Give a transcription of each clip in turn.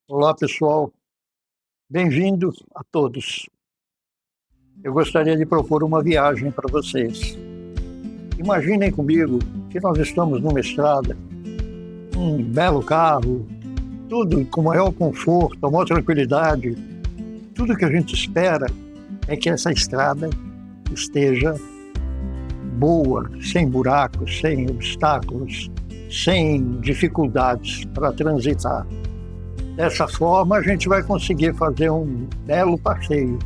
Olá, pessoal. Bem-vindo a todos. Eu gostaria de propor uma viagem para vocês. Imaginem comigo que nós estamos numa estrada, um belo carro, tudo com maior conforto, maior tranquilidade. Tudo que a gente espera é que essa estrada esteja boa, sem buracos, sem obstáculos, sem dificuldades para transitar. Dessa forma, a gente vai conseguir fazer um belo passeio.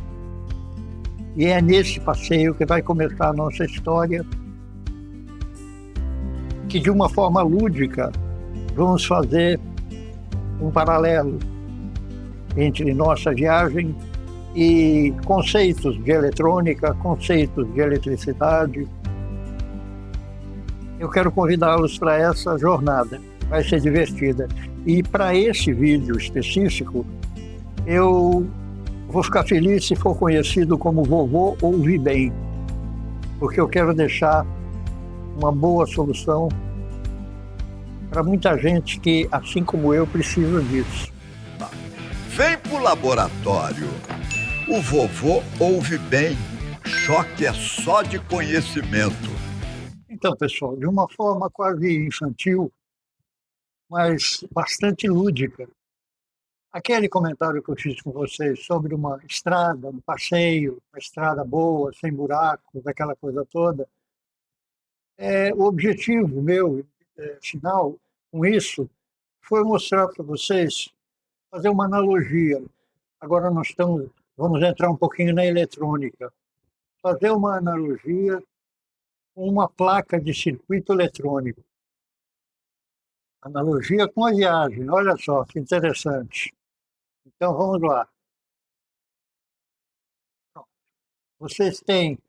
E é nesse passeio que vai começar a nossa história, que de uma forma lúdica vamos fazer um paralelo entre nossa viagem e conceitos de eletrônica, conceitos de eletricidade. Eu quero convidá-los para essa jornada, vai ser divertida. E para esse vídeo específico, eu vou ficar feliz se for conhecido como Vovô Ouve Bem, porque eu quero deixar uma boa solução para muita gente que, assim como eu, precisa disso. Vem pro laboratório. O vovô ouve bem. Choque é só de conhecimento. Então, pessoal, de uma forma quase infantil, mas bastante lúdica, aquele comentário que eu fiz com vocês sobre uma estrada, um passeio, uma estrada boa, sem buracos, aquela coisa toda, o objetivo meu, final, com isso, foi mostrar para vocês, fazer uma analogia. Agora vamos entrar um pouquinho na eletrônica. Fazer uma analogia com uma placa de circuito eletrônico. Analogia com a viagem, olha só que interessante. Então vamos lá. Vocês têm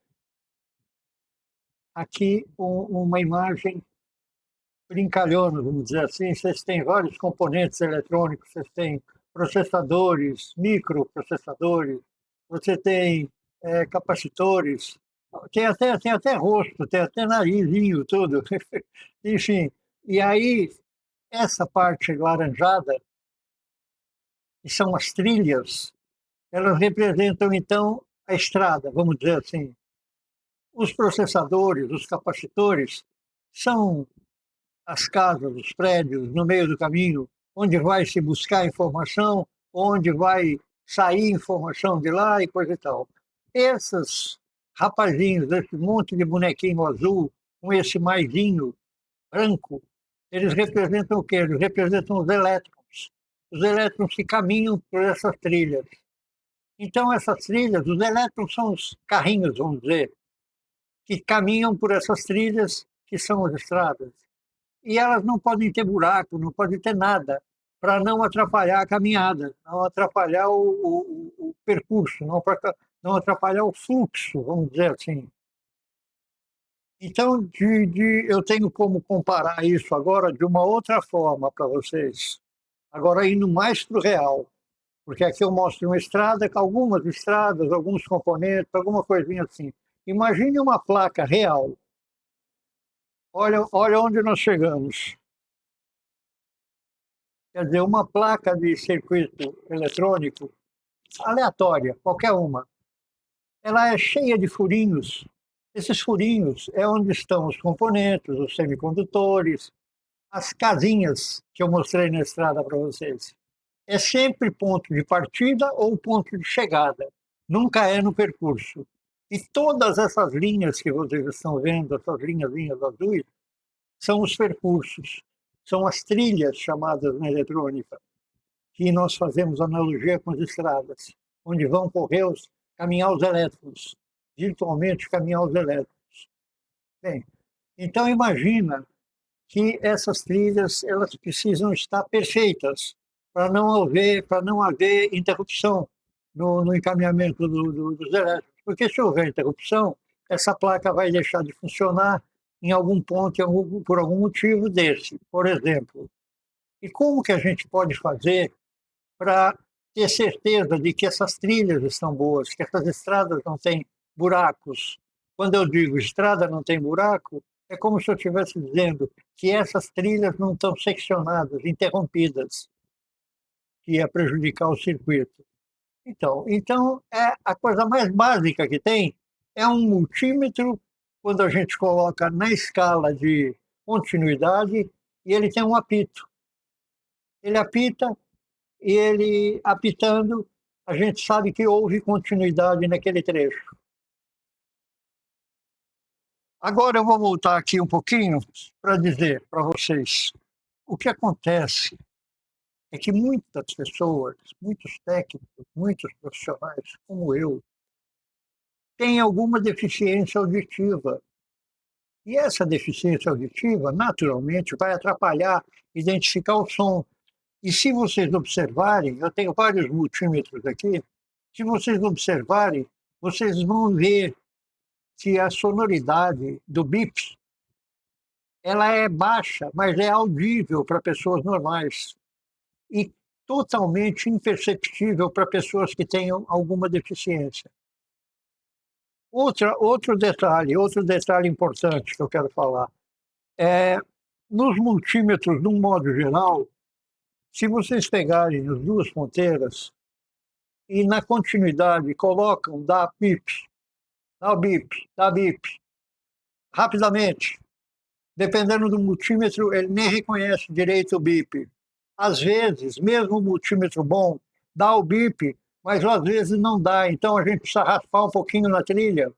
aqui uma imagem brincalhona, vamos dizer assim. Vocês têm vários componentes eletrônicos, vocês têm processadores, microprocessadores, você tem capacitores, tem até rosto, tem até narizinho, tudo. Enfim, e aí essa parte laranjada, que são as trilhas, elas representam então a estrada, vamos dizer assim. Os processadores, os capacitores, são as casas, os prédios no meio do caminho, onde vai se buscar informação, onde vai sair informação de lá e coisa e tal. Esses rapazinhos, esse monte de bonequinho azul, com esse maisinho branco, eles representam o quê? Eles representam os elétrons. Os elétrons que caminham por essas trilhas. Então, essas trilhas, os elétrons são os carrinhos, vamos dizer, que caminham por essas trilhas que são as estradas. E elas não podem ter buraco, não pode ter nada, para não atrapalhar a caminhada, não atrapalhar o percurso, não atrapalhar o fluxo, vamos dizer assim. Então, eu tenho como comparar isso agora de uma outra forma para vocês. Agora, indo mais para o real, porque aqui eu mostro uma estrada, algumas estradas, alguns componentes, alguma coisinha assim. Imagine uma placa real. Olha onde nós chegamos. Quer dizer, uma placa de circuito eletrônico aleatória, qualquer uma. Ela é cheia de furinhos. Esses furinhos é onde estão os componentes, os semicondutores, as casinhas que eu mostrei na estrada para vocês. É sempre ponto de partida ou ponto de chegada, nunca é no percurso. E todas essas linhas que vocês estão vendo, essas linhas azuis, são os percursos, são as trilhas chamadas na eletrônica, que nós fazemos analogia com as estradas, onde vão caminhar os elétrons, virtualmente caminhar os elétrons. Bem, então imagina que essas trilhas elas precisam estar perfeitas para não haver interrupção no encaminhamento dos elétrons. Porque se houver interrupção, essa placa vai deixar de funcionar em algum ponto, por algum motivo desse, por exemplo. E como que a gente pode fazer para ter certeza de que essas trilhas estão boas, que essas estradas não têm buracos? Quando eu digo estrada não tem buraco, é como se eu estivesse dizendo que essas trilhas não estão seccionadas, interrompidas. que ia prejudicar o circuito. Então a coisa mais básica que tem é um multímetro, quando a gente coloca na escala de continuidade, e ele tem um apito. Ele apita, e ele apitando, a gente sabe que houve continuidade naquele trecho. Agora eu vou voltar aqui um pouquinho para dizer para vocês o que acontece é que muitas pessoas, muitos técnicos, muitos profissionais, como eu, têm alguma deficiência auditiva. E essa deficiência auditiva, naturalmente, vai atrapalhar identificar o som. E se vocês observarem, eu tenho vários multímetros aqui, se vocês observarem, vocês vão ver que a sonoridade do bip, ela é baixa, mas é audível para pessoas normais. E totalmente imperceptível para pessoas que tenham alguma deficiência. Outro detalhe importante que eu quero falar é, nos multímetros, de um modo geral, se vocês pegarem as duas ponteiras e na continuidade colocam dá bip, dá bip, rapidamente, dependendo do multímetro, ele nem reconhece direito o bip. Às vezes, mesmo o multímetro bom dá o bip, mas às vezes não dá. Então a gente precisa raspar um pouquinho na trilha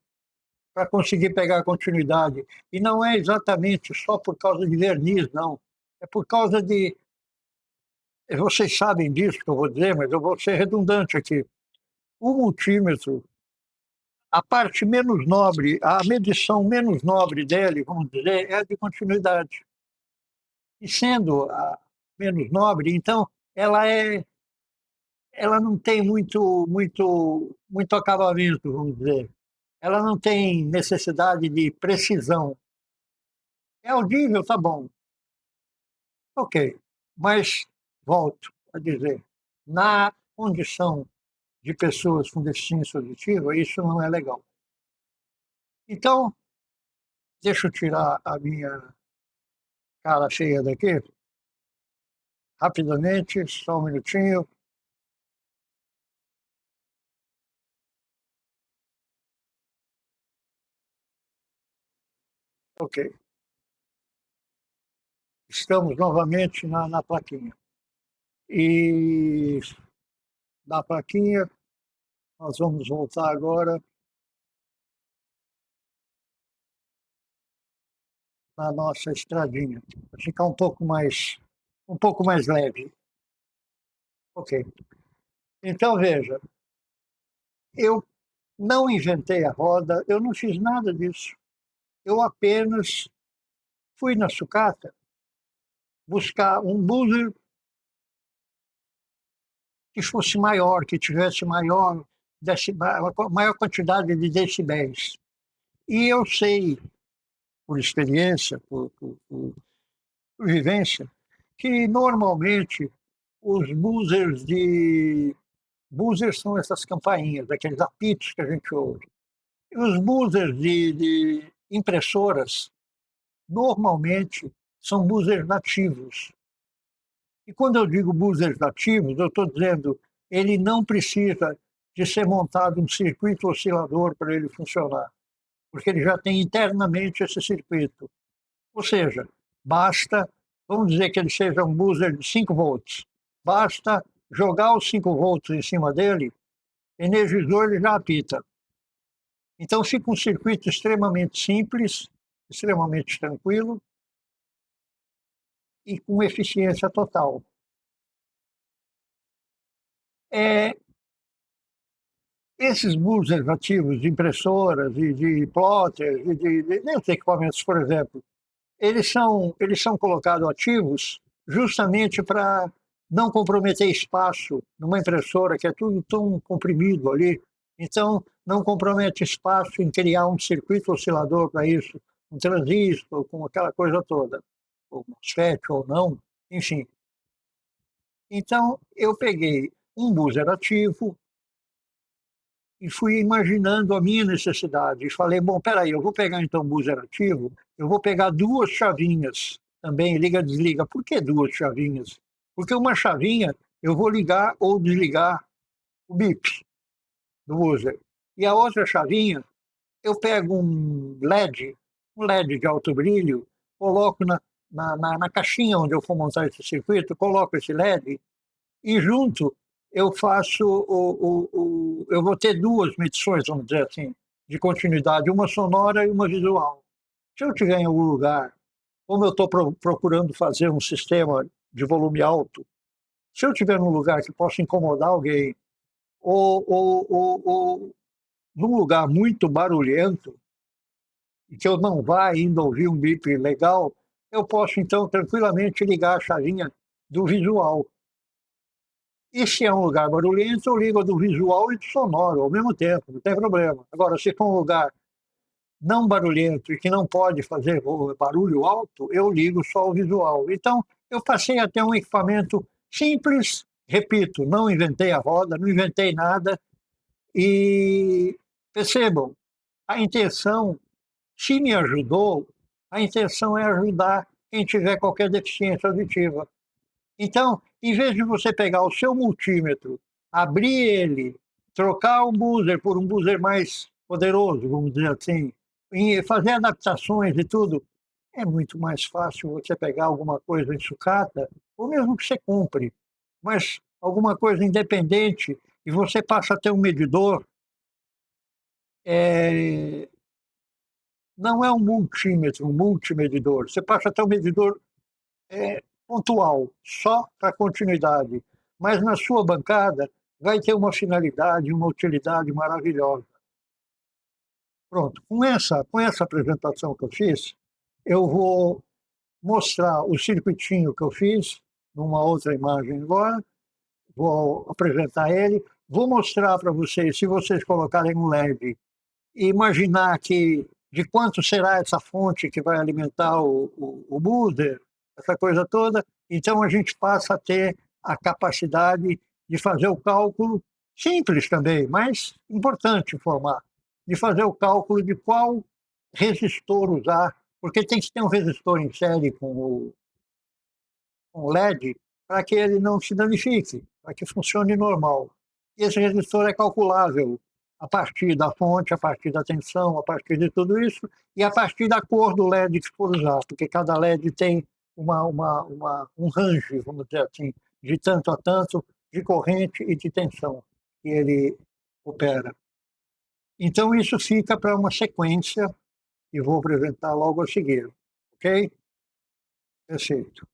para conseguir pegar a continuidade. E não é exatamente só por causa de verniz, não. É por causa de... Vocês sabem disso que eu vou dizer, mas eu vou ser redundante aqui. O multímetro, a parte menos nobre, a medição menos nobre dele, vamos dizer, é a de continuidade. E sendo a menos nobre, então ela não tem muito acabamento, vamos dizer. Ela não tem necessidade de precisão. É audível, tá bom. Ok, mas volto a dizer, na condição de pessoas com deficiência auditiva, isso não é legal. Então, deixa eu tirar a minha cara cheia daqui, rapidamente, só um minutinho. Ok. Estamos novamente na plaquinha. E da plaquinha, nós vamos voltar agora na nossa estradinha, para ficar um pouco mais leve. Ok. Então, veja, eu não inventei a roda, eu não fiz nada disso. Eu apenas fui na sucata buscar um buzzer que fosse maior, que tivesse maior quantidade de decibéis. E eu sei, por experiência, por vivência, que normalmente os buzzers Buzzers são essas campainhas, aqueles apitos que a gente ouve. E os buzzers de impressoras, normalmente, são buzzers nativos. E quando eu digo buzzers nativos, eu estou dizendo ele não precisa de ser montado um circuito oscilador para ele funcionar, porque ele já tem internamente esse circuito. Ou seja, basta, vamos dizer que ele seja um buzzer de 5 volts, basta jogar os 5 volts em cima dele, energizou, ele já apita. Então fica um circuito extremamente simples, extremamente tranquilo e com eficiência total. Esses buzzers ativos de impressoras e de plotters e desses equipamentos, por exemplo, eles são colocados ativos justamente para não comprometer espaço numa impressora, que é tudo tão comprimido ali. Então, não compromete espaço em criar um circuito oscilador para isso, um transistor, com aquela coisa toda, ou MOSFET ou não, enfim. Então, eu peguei um buzzer ativo e fui imaginando a minha necessidade. E falei, bom, peraí, eu vou pegar então um buzzer ativo, eu vou pegar 2 chavinhas também, liga-desliga. Por que 2 chavinhas? Porque uma chavinha eu vou ligar ou desligar o bip do buzzer. E a outra chavinha, eu pego um LED de alto brilho, coloco na caixinha onde eu for montar esse circuito, coloco esse LED e junto eu faço eu vou ter duas medições, vamos dizer assim, de continuidade, uma sonora e uma visual. Se eu estiver em algum lugar, como eu estou procurando fazer um sistema de volume alto, se eu estiver num lugar que possa incomodar alguém, ou num lugar muito barulhento, e que eu não vá ainda ouvir um bip legal, eu posso então tranquilamente ligar a chavinha do visual. E se é um lugar barulhento, eu ligo a do visual e do sonoro ao mesmo tempo, não tem problema. Agora, se for um lugar não barulhento e que não pode fazer barulho alto, eu ligo só o visual. Então, eu passei a ter um equipamento simples, repito, não inventei a roda, não inventei nada, e percebam, a intenção, se me ajudou, a intenção é ajudar quem tiver qualquer deficiência auditiva. Então, em vez de você pegar o seu multímetro, abrir ele, trocar um buzzer por um buzzer mais poderoso, vamos dizer assim, e fazer adaptações e tudo, é muito mais fácil você pegar alguma coisa em sucata, ou mesmo que você compre, mas alguma coisa independente, e você passa a ter um medidor, não é um multímetro, um multimedidor, você passa a ter um medidor pontual, só para continuidade, mas na sua bancada vai ter uma finalidade, uma utilidade maravilhosa. Pronto, com essa apresentação que eu fiz, eu vou mostrar o circuitinho que eu fiz numa outra imagem agora, vou apresentar ele, vou mostrar para vocês, se vocês colocarem um LED e imaginar que de quanto será essa fonte que vai alimentar o buzzer, essa coisa toda, então a gente passa a ter a capacidade de fazer o cálculo, simples também, mas importante informar, de fazer o cálculo de qual resistor usar, porque tem que ter um resistor em série com o LED para que ele não se danifique, para que funcione normal. E esse resistor é calculável a partir da fonte, a partir da tensão, a partir de tudo isso, e a partir da cor do LED que for usar, porque cada LED tem um range, vamos dizer assim, de tanto a tanto, de corrente e de tensão que ele opera. Então, isso fica para uma sequência que vou apresentar logo a seguir, ok? Perfeito.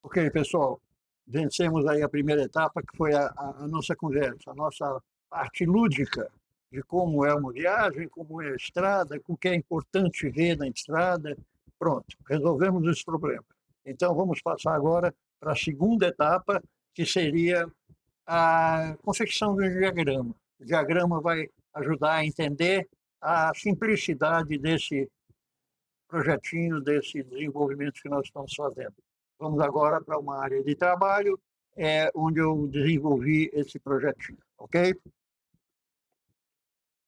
Ok, pessoal, vencemos aí a primeira etapa, que foi a nossa conversa, a nossa parte lúdica de como é uma viagem, como é a estrada, o que é importante ver na estrada. Pronto, resolvemos esse problema. Então, vamos passar agora para a segunda etapa, que seria a confecção do diagrama. O diagrama vai ajudar a entender a simplicidade desse projetinho, desse desenvolvimento que nós estamos fazendo. Vamos agora para uma área de trabalho, onde eu desenvolvi esse projetinho, ok?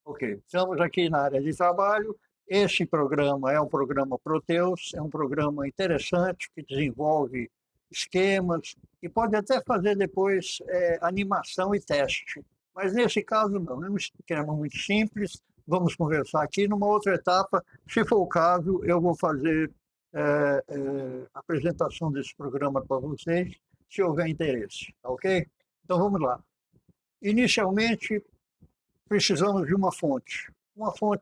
Ok, estamos aqui na área de trabalho. Esse programa é um programa Proteus, é um programa interessante que desenvolve esquemas e pode até fazer depois animação e teste. Mas nesse caso não, é um esquema muito simples. Vamos conversar aqui numa outra etapa. Se for o caso, eu vou fazer apresentação desse programa para vocês, se houver interesse, ok? Então vamos lá. Inicialmente, precisamos de uma fonte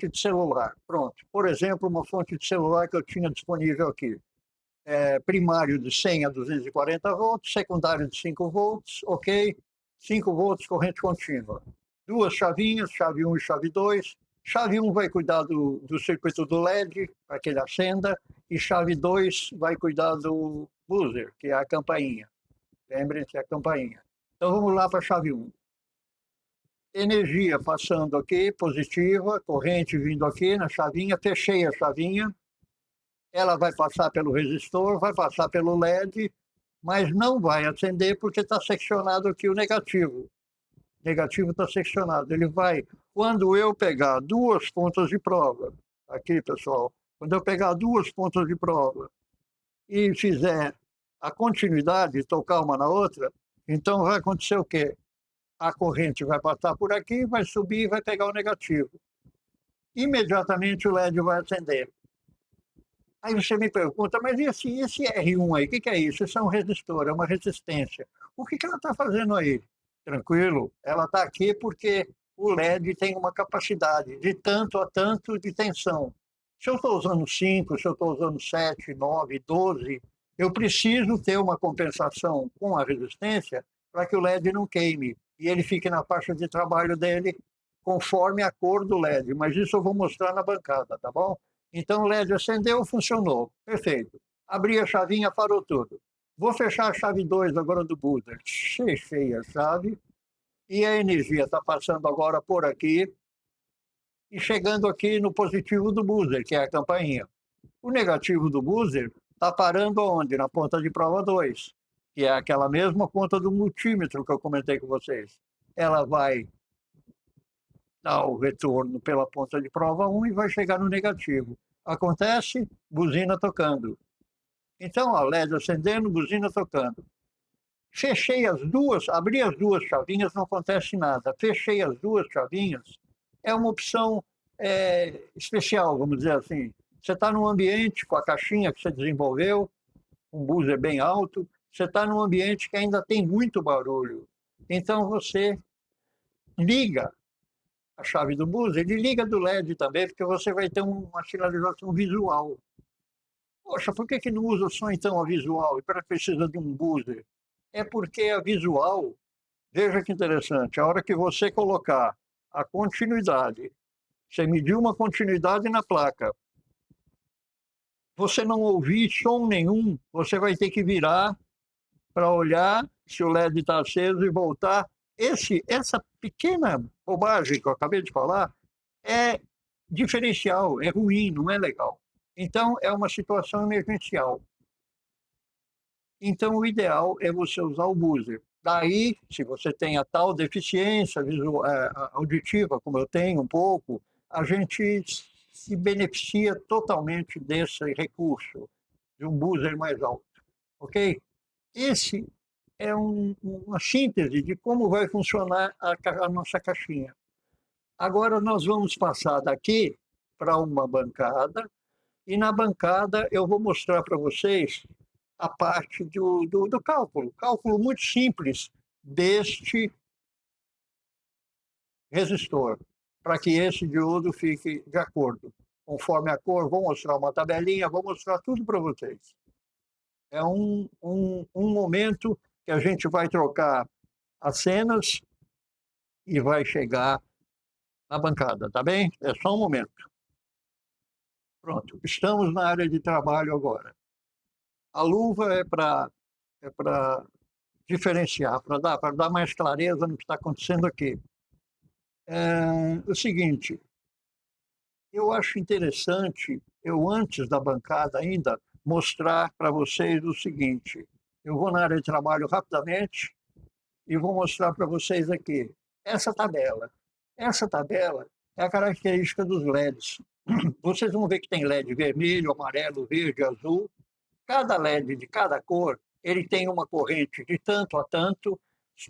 de celular, pronto. Por exemplo, uma fonte de celular que eu tinha disponível aqui. Primário de 100 a 240 volts, secundário de 5 volts, ok? 5 volts, corrente contínua. Duas chavinhas, chave 1 e chave 2. Chave 1 vai cuidar do circuito do LED, para que ele acenda, e chave 2 vai cuidar do buzzer, que é a campainha. Lembrem-se, é a campainha. Então vamos lá para a chave 1. Energia passando aqui, positiva, corrente vindo aqui na chavinha, fechei a chavinha, ela vai passar pelo resistor, vai passar pelo LED, mas não vai acender porque está seccionado aqui o negativo. O negativo está seccionado. Ele vai, quando eu pegar duas pontas de prova, aqui pessoal, quando eu pegar duas pontas de prova e fizer a continuidade, tocar uma na outra, então vai acontecer o quê? A corrente vai passar por aqui, vai subir e vai pegar o negativo. Imediatamente o LED vai acender. Aí você me pergunta, mas esse R1 aí, o que é isso? Isso é um resistor, é uma resistência. O que ela está fazendo aí? Tranquilo, ela está aqui porque o LED tem uma capacidade de tanto a tanto de tensão. Se eu estou usando 5, se eu estou usando 7, 9, 12, eu preciso ter uma compensação com a resistência para que o LED não queime e ele fique na faixa de trabalho dele conforme a cor do LED. Mas isso eu vou mostrar na bancada, tá bom? Então o LED acendeu, funcionou. Perfeito. Abri a chavinha, parou tudo. Vou fechar a chave 2 agora do buzzer. Fechei a chave e a energia está passando agora por aqui e chegando aqui no positivo do buzzer, que é a campainha. O negativo do buzzer está parando onde? Na ponta de prova 2, que é aquela mesma ponta do multímetro que eu comentei com vocês. Ela vai dar o retorno pela ponta de prova 1 e vai chegar no negativo. Acontece, buzina tocando. Então, ó, LED acendendo, buzina tocando. Fechei as duas, abri as duas chavinhas, não acontece nada. Fechei as duas chavinhas, é uma opção especial, vamos dizer assim. Você está num ambiente com a caixinha que você desenvolveu, um buzzer bem alto, você está num ambiente que ainda tem muito barulho. Então você liga a chave do buzzer e liga do LED também, porque você vai ter uma sinalização visual. Poxa, por que não usa só então a visual e para precisa de um buzzer? É porque a visual, veja que interessante, a hora que você colocar a continuidade, você mediu uma continuidade na placa, você não ouvir som nenhum, você vai ter que virar para olhar se o LED está aceso e voltar. Essa pequena bobagem que eu acabei de falar é diferencial, é ruim, não é legal. Então, é uma situação emergencial. Então, o ideal é você usar o buzzer. Daí, se você tem a tal deficiência auditiva, como eu tenho um pouco, a gente se beneficia totalmente desse recurso, de um buzzer mais alto. Ok? Esse é uma síntese de como vai funcionar a nossa caixinha. Agora, nós vamos passar daqui para uma bancada, e na bancada eu vou mostrar para vocês a parte do cálculo muito simples deste resistor, para que esse diodo fique de acordo. Conforme a cor, vou mostrar uma tabelinha, vou mostrar tudo para vocês. É um momento que a gente vai trocar as cenas e vai chegar na bancada, tá bem? É só um momento. Pronto, estamos na área de trabalho agora. A luva é para diferenciar, para dar mais clareza no que está acontecendo aqui. O seguinte, eu acho interessante, eu antes da bancada ainda, mostrar para vocês o seguinte. Eu vou na área de trabalho rapidamente e vou mostrar para vocês aqui essa tabela. Essa tabela é a característica dos LEDs. Vocês vão ver que tem LED vermelho, amarelo, verde, azul. Cada LED de cada cor, ele tem uma corrente de tanto a tanto,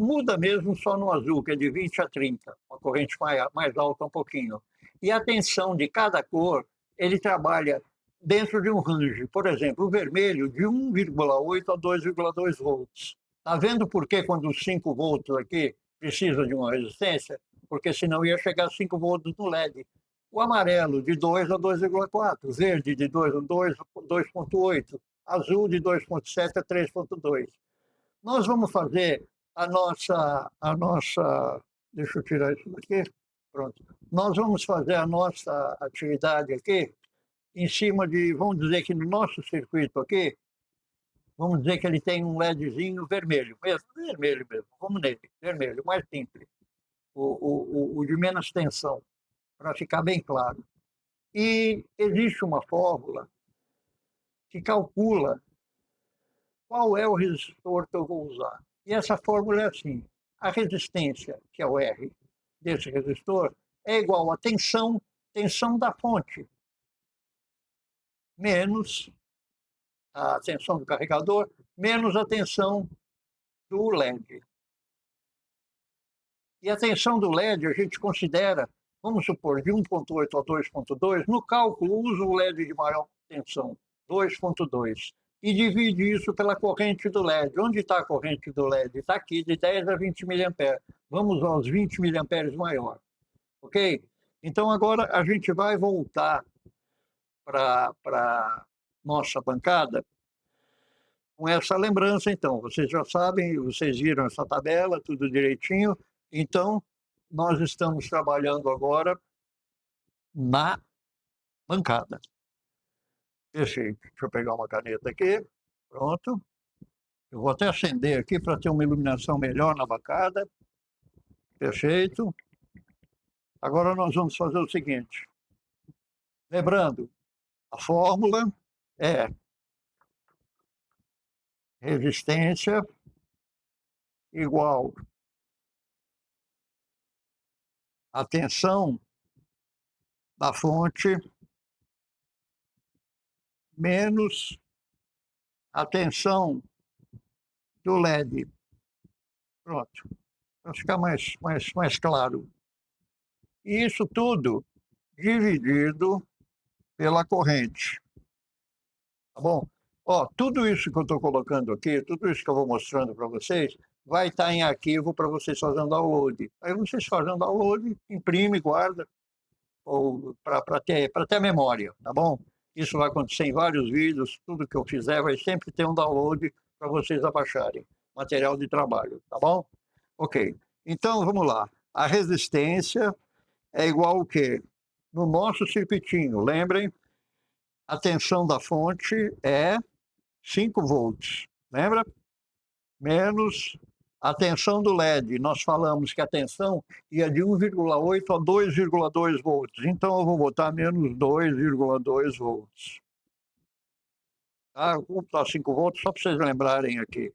muda mesmo só no azul, que é de 20 a 30, uma corrente mais alta um pouquinho. E a tensão de cada cor, ele trabalha dentro de um range. Por exemplo, o vermelho de 1,8 a 2,2 volts. Está vendo por que quando os 5 volts aqui precisa de uma resistência? Porque senão ia chegar a 5 volts no LED. O amarelo de 2 a 2,4, verde de 2 a 2,8, azul de 2,7 a 3,2. Nós vamos fazer a nossa, deixa eu tirar isso daqui, pronto. Nós vamos fazer a nossa atividade aqui em cima de, vamos dizer que no nosso circuito aqui, vamos dizer que ele tem um LEDzinho vermelho mesmo, vamos nele, vermelho, mais simples, o de menos tensão, para ficar bem claro. E existe uma fórmula que calcula qual é o resistor que eu vou usar. E essa fórmula é assim: a resistência, que é o R desse resistor, é igual à tensão da fonte, menos a tensão do carregador, menos a tensão do LED. E a tensão do LED a gente considera, vamos supor, de 1.8 a 2.2, no cálculo usa o LED de maior tensão, 2.2, e divide isso pela corrente do LED. Onde está a corrente do LED? Está aqui, de 10 a 20 mA. Vamos aos 20 mA maior. Ok? Então agora a gente vai voltar para nossa bancada com essa lembrança. Então, vocês já sabem, vocês viram essa tabela, tudo direitinho. Então, nós estamos trabalhando agora na bancada. Perfeito. Deixa eu pegar uma caneta aqui. Pronto. Eu vou até acender aqui para ter uma iluminação melhor na bancada. Perfeito. Agora nós vamos fazer o seguinte. Lembrando, a fórmula é resistência igual a tensão da fonte menos a tensão do LED. Pronto. Para ficar mais claro. E isso tudo dividido pela corrente. Tá bom? Ó, tudo isso que eu estou colocando aqui, tudo isso que eu vou mostrando para vocês, vai estar em arquivo para vocês fazerem download. Aí vocês fazem download, imprime, guarda, ou para ter memória, tá bom? Isso vai acontecer em vários vídeos, tudo que eu fizer vai sempre ter um download para vocês abaixarem. Material de trabalho, tá bom? Ok. Então, vamos lá. A resistência é igual ao quê? No nosso circuitinho, lembrem, a tensão da fonte é 5 volts, lembra? Menos a tensão do LED. Nós falamos que a tensão ia de 1,8 a 2,2 volts. Então, eu vou botar menos 2,2 volts. Tá? Vou botar 5 volts só para vocês lembrarem aqui.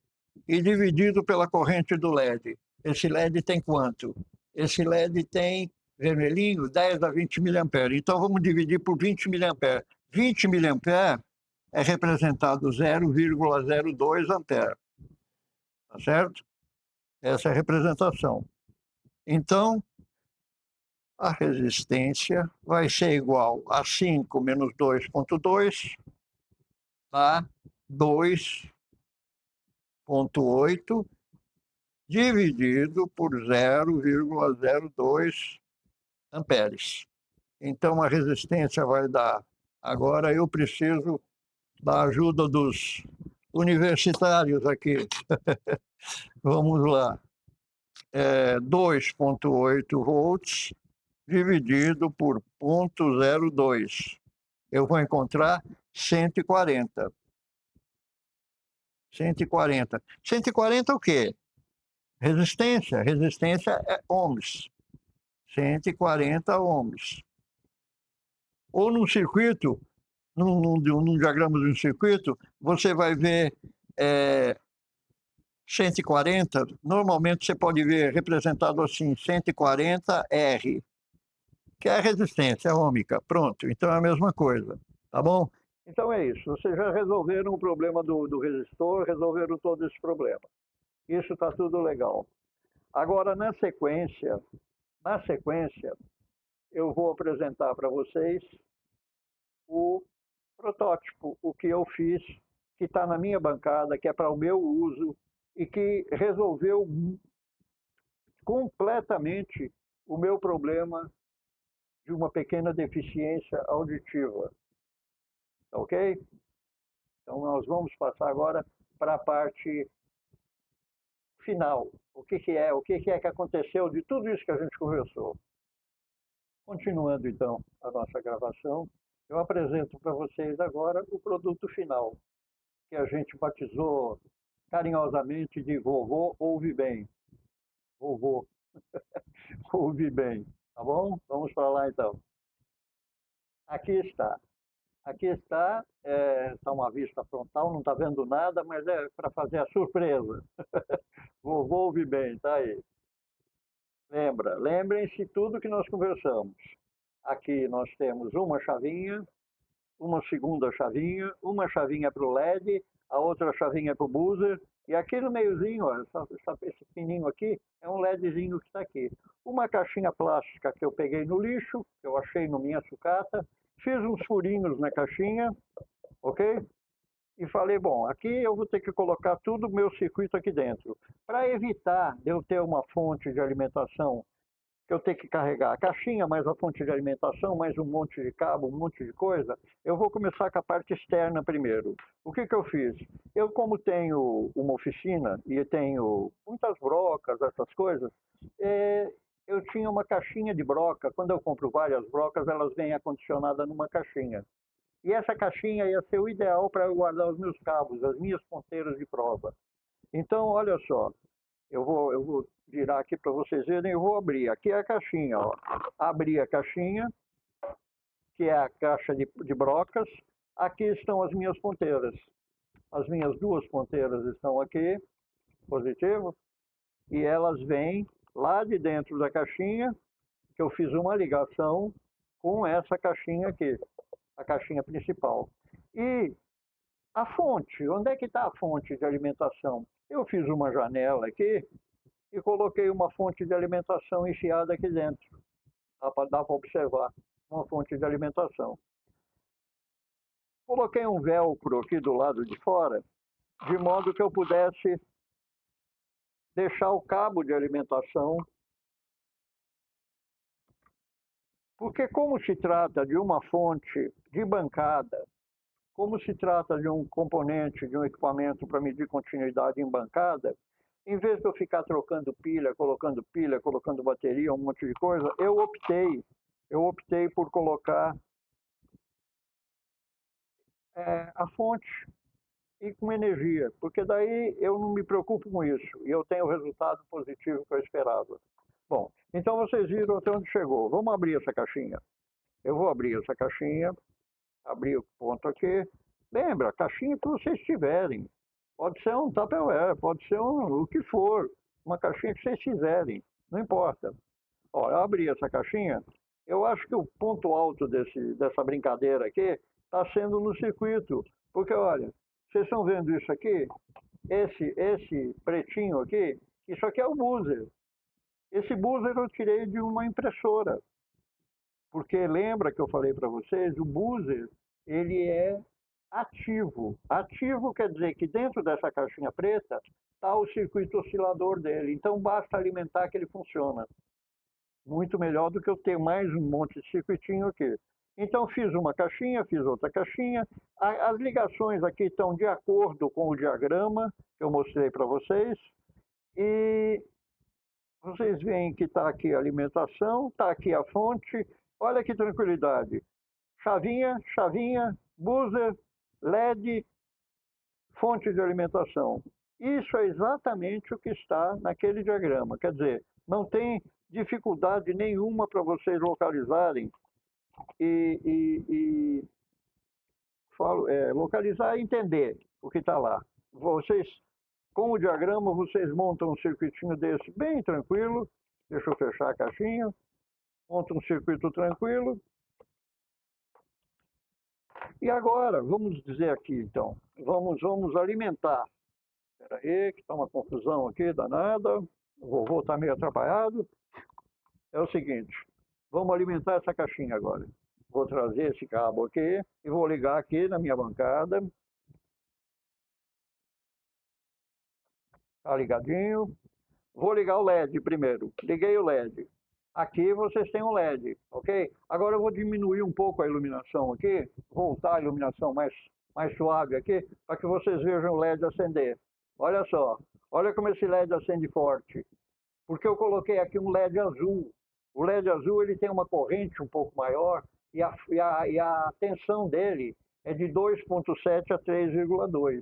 E dividido pela corrente do LED. Esse LED tem quanto? Esse LED tem, vermelhinho, 10 a 20 mA. Então, vamos dividir por 20 mA. 20 mA é representado 0,02 ampere. Tá certo? Essa é a representação. Então, a resistência vai ser igual a 5 menos 2,2 a 2,8 dividido por 0,02 amperes. Então, a resistência vai dar... Agora, eu preciso da ajuda dos universitários aqui. Vamos lá. 2,8 volts dividido por 0,02. Eu vou encontrar 140. 140. 140 o quê? Resistência. Resistência é ohms. 140 ohms. Ou num circuito, num diagrama de um circuito, você vai ver 140, normalmente você pode ver representado assim, 140 R, que é a resistência ômica. Pronto, então é a mesma coisa, tá bom? Então é isso, vocês já resolveram o problema do resistor, resolveram todo esse problema. Isso está tudo legal. Agora, na sequência, eu vou apresentar para vocês o protótipo, o que eu fiz, que está na minha bancada, que é para o meu uso, e que resolveu completamente o meu problema de uma pequena deficiência auditiva. Ok? Então, nós vamos passar agora para a parte final. O que é que aconteceu de tudo isso que a gente conversou. Continuando, então, a nossa gravação, eu apresento para vocês agora o produto final, que a gente batizou carinhosamente de Vovô Ouve Bem. Vovô Ouve Bem, tá bom? Vamos para lá então. Aqui está. Aqui está uma vista frontal, não está vendo nada, mas é para fazer a surpresa. Vovô Ouve Bem, tá aí. Lembrem-se tudo que nós conversamos. Aqui nós temos uma chavinha, uma segunda chavinha, uma chavinha para o LED, a outra chavinha para o buzzer, e aqui no meiozinho, ó, esse pininho aqui, é um LEDzinho que está aqui. Uma caixinha plástica que eu peguei no lixo, que eu achei no minha sucata, fiz uns furinhos na caixinha, ok? E falei, bom, aqui eu vou ter que colocar tudo o meu circuito aqui dentro. Para evitar de eu ter uma fonte de alimentação, que eu tenho que carregar a caixinha, mais a fonte de alimentação, mais um monte de cabo, um monte de coisa, eu vou começar com a parte externa primeiro. O que eu fiz? Eu, como tenho uma oficina e tenho muitas brocas, essas coisas, eu tinha uma caixinha de broca. Quando eu compro várias brocas, elas vêm acondicionadas numa caixinha. E essa caixinha ia ser o ideal para eu guardar os meus cabos, as minhas ponteiras de prova. Então, olha só, eu vou virar aqui para vocês verem, eu vou abrir. Aqui é a caixinha, ó. Abri a caixinha, que é a caixa de brocas. Aqui estão as minhas ponteiras. As minhas duas ponteiras estão aqui, positivo, e elas vêm lá de dentro da caixinha, que eu fiz uma ligação com essa caixinha aqui, a caixinha principal. E a fonte, onde é que está a fonte de alimentação? Eu fiz uma janela aqui e coloquei uma fonte de alimentação enfiada aqui dentro. Dá para observar uma fonte de alimentação. Coloquei um velcro aqui do lado de fora, de modo que eu pudesse deixar o cabo de alimentação. Porque como se trata de uma fonte de bancada, como se trata de um componente, de um equipamento para medir continuidade em bancada, em vez de eu ficar trocando pilha, colocando bateria, um monte de coisa, eu optei por colocar a fonte e com energia, porque daí eu não me preocupo com isso e eu tenho o resultado positivo que eu esperava. Bom, então vocês viram até onde chegou. Vamos abrir essa caixinha. Eu vou abrir essa caixinha, abrir o ponto aqui. Lembra, a caixinha que vocês tiverem. Pode ser um Tupperware, pode ser o que for. Uma caixinha que vocês quiserem, não importa. Ó, eu abri essa caixinha. Eu acho que o ponto alto dessa brincadeira aqui está sendo no circuito. Porque, olha, vocês estão vendo isso aqui? Esse pretinho aqui, isso aqui é o buzzer. Esse buzzer eu tirei de uma impressora. Porque lembra que eu falei para vocês, o buzzer, ele é ativo. Ativo quer dizer que dentro dessa caixinha preta está o circuito oscilador dele. Então basta alimentar que ele funciona. Muito melhor do que eu ter mais um monte de circuitinho aqui. Então fiz uma caixinha, fiz outra caixinha. As ligações aqui estão de acordo com o diagrama que eu mostrei para vocês. E vocês veem que está aqui a alimentação, está aqui a fonte. Olha que tranquilidade. Chavinha, buzzer, LED, fonte de alimentação. Isso é exatamente o que está naquele diagrama. Quer dizer, não tem dificuldade nenhuma para vocês localizarem localizar e entender o que está lá. Vocês, com o diagrama, vocês montam um circuitinho desse bem tranquilo. Deixa eu fechar a caixinha. Monta um circuito tranquilo. E agora, vamos dizer aqui, então, vamos alimentar. Espera aí, que está uma confusão aqui, danada. O vovô está meio atrapalhado. É o seguinte, vamos alimentar essa caixinha agora. Vou trazer esse cabo aqui e vou ligar aqui na minha bancada. Está ligadinho. Vou ligar o LED primeiro. Liguei o LED. Aqui vocês têm um LED, ok? Agora eu vou diminuir um pouco a iluminação aqui, voltar a iluminação mais suave aqui, para que vocês vejam o LED acender. Olha só, olha como esse LED acende forte. Porque eu coloquei aqui um LED azul. O LED azul ele tem uma corrente um pouco maior e a tensão dele é de 2,7 a 3,2.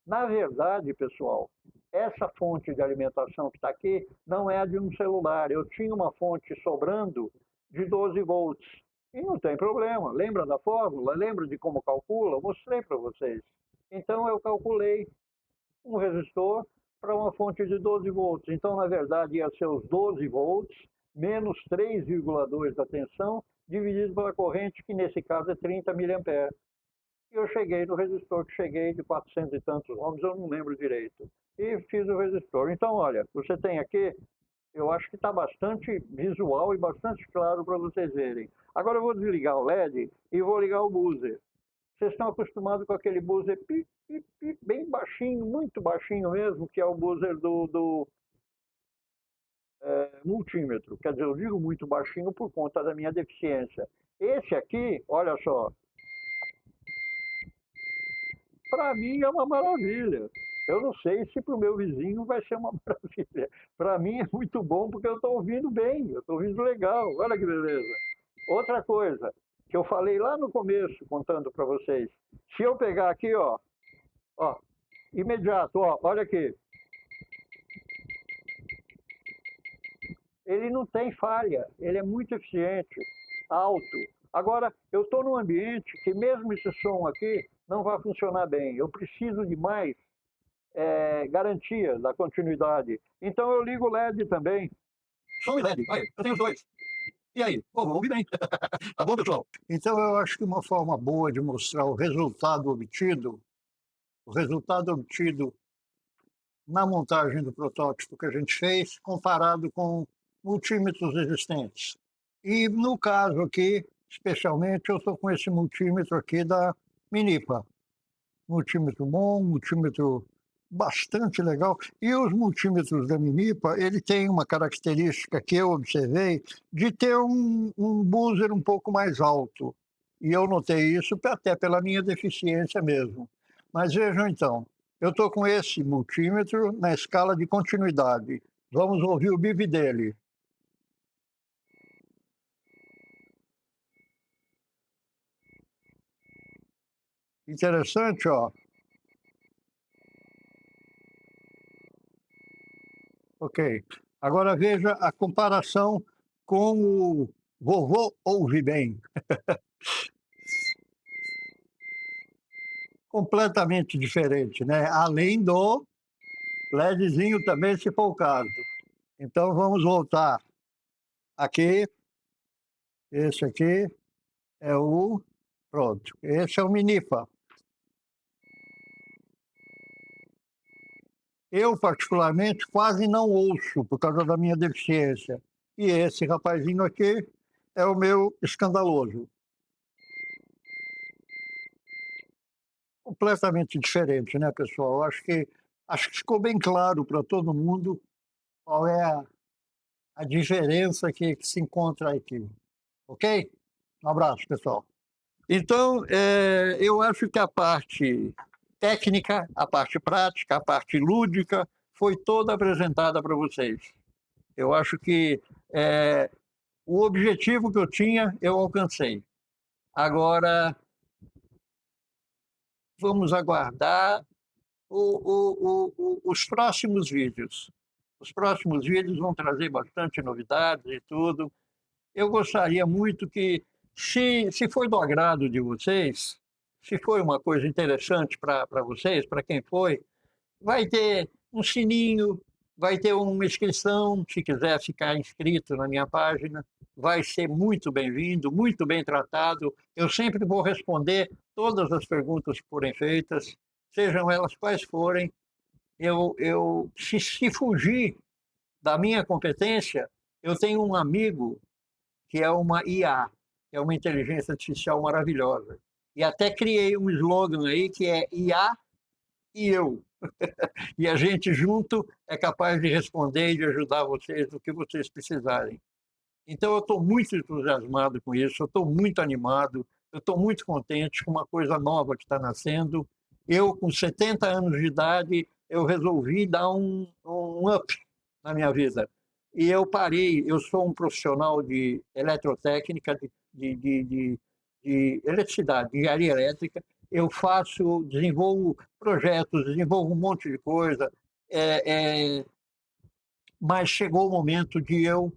Na verdade, pessoal, essa fonte de alimentação que está aqui não é de um celular. Eu tinha uma fonte sobrando de 12 volts. E não tem problema. Lembra da fórmula? Lembra de como calcula? Eu mostrei para vocês. Então eu calculei um resistor para uma fonte de 12 volts. Então, na verdade, ia ser os 12 volts menos 3,2 da tensão, dividido pela corrente, que nesse caso é 30 mA. E eu cheguei no resistor, que cheguei de 400 e tantos ohms, eu não lembro direito. E fiz o resistor. Então, olha, você tem aqui, eu acho que está bastante visual e bastante claro para vocês verem. Agora eu vou desligar o LED e vou ligar o buzzer. Vocês estão acostumados com aquele buzzer pi, pi, pi, bem baixinho, muito baixinho mesmo, que é o buzzer do multímetro. Quer dizer, eu digo muito baixinho por conta da minha deficiência. Esse aqui, olha só, para mim é uma maravilha. Eu não sei se para o meu vizinho vai ser uma maravilha. Para mim é muito bom porque eu estou ouvindo bem, eu estou ouvindo legal. Olha que beleza. Outra coisa que eu falei lá no começo, contando para vocês. Se eu pegar aqui, ó, imediato, ó, olha aqui. Ele não tem falha, ele é muito eficiente, alto. Agora, eu estou num ambiente que mesmo esse som aqui não vai funcionar bem. Eu preciso de mais garantia da continuidade. Então eu ligo o LED também. Som e LED, aí, eu tenho os dois. E aí? Pô, vou ouvir bem. Tá bom, pessoal? Então eu acho que uma forma boa de mostrar o resultado obtido na montagem do protótipo que a gente fez, comparado com multímetros existentes. E no caso aqui, especialmente, eu estou com esse multímetro aqui da Minipa. Multímetro bom, multímetro bastante legal. E os multímetros da Minipa, ele tem uma característica que eu observei de ter um buzzer um pouco mais alto. E eu notei isso até pela minha deficiência mesmo. Mas vejam então, eu estou com esse multímetro na escala de continuidade. Vamos ouvir o bip dele. Interessante, ó. Ok. Agora veja a comparação com o Vovô Ouve Bem. Completamente diferente, né? Além do LEDzinho também, se for o caso. Então vamos voltar. Aqui, esse aqui é o... Pronto, esse é o Minipa. Eu, particularmente, quase não ouço por causa da minha deficiência. E esse rapazinho aqui é o meu escandaloso. Completamente diferente, né, pessoal? Acho que ficou bem claro para todo mundo qual é a diferença que se encontra aqui. Ok? Um abraço, pessoal. Então, eu acho que a parte técnica, a parte prática, a parte lúdica foi toda apresentada para vocês. Eu acho que o objetivo que eu tinha, eu alcancei. Agora, vamos aguardar os próximos vídeos. Os próximos vídeos vão trazer bastante novidades e tudo. Eu gostaria muito que, se foi do agrado de vocês, se foi uma coisa interessante para vocês, para quem foi, vai ter um sininho, vai ter uma inscrição, se quiser ficar inscrito na minha página, vai ser muito bem-vindo, muito bem tratado. Eu sempre vou responder todas as perguntas que forem feitas, sejam elas quais forem. Se fugir da minha competência, eu tenho um amigo que é uma IA, que é uma inteligência artificial maravilhosa. E até criei um slogan aí que é IA e eu. E a gente junto é capaz de responder e de ajudar vocês no que vocês precisarem. Então eu estou muito entusiasmado com isso, eu estou muito animado, eu estou muito contente com uma coisa nova que está nascendo. Eu, com 70 anos de idade, eu resolvi dar um up na minha vida. E eu parei, eu sou um profissional de eletrotécnica, de eletricidade, de engenharia elétrica. Eu desenvolvo projetos, desenvolvo um monte de coisa, mas chegou o momento de eu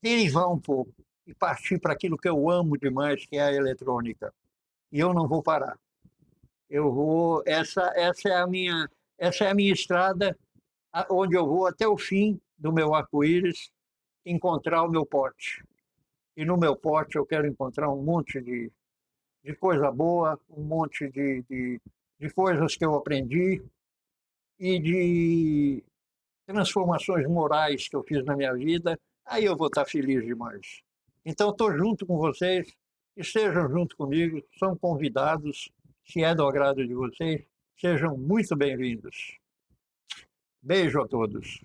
derivar um pouco e partir para aquilo que eu amo demais, que é a eletrônica. E eu não vou parar. Eu vou, essa é a minha estrada, onde eu vou até o fim do meu arco-íris encontrar o meu pote. E no meu pote eu quero encontrar um monte de de coisa boa, um monte de coisas que eu aprendi e de transformações morais que eu fiz na minha vida, aí eu vou estar feliz demais. Então, estou junto com vocês, estejam junto comigo, são convidados, se é do agrado de vocês, sejam muito bem-vindos. Beijo a todos.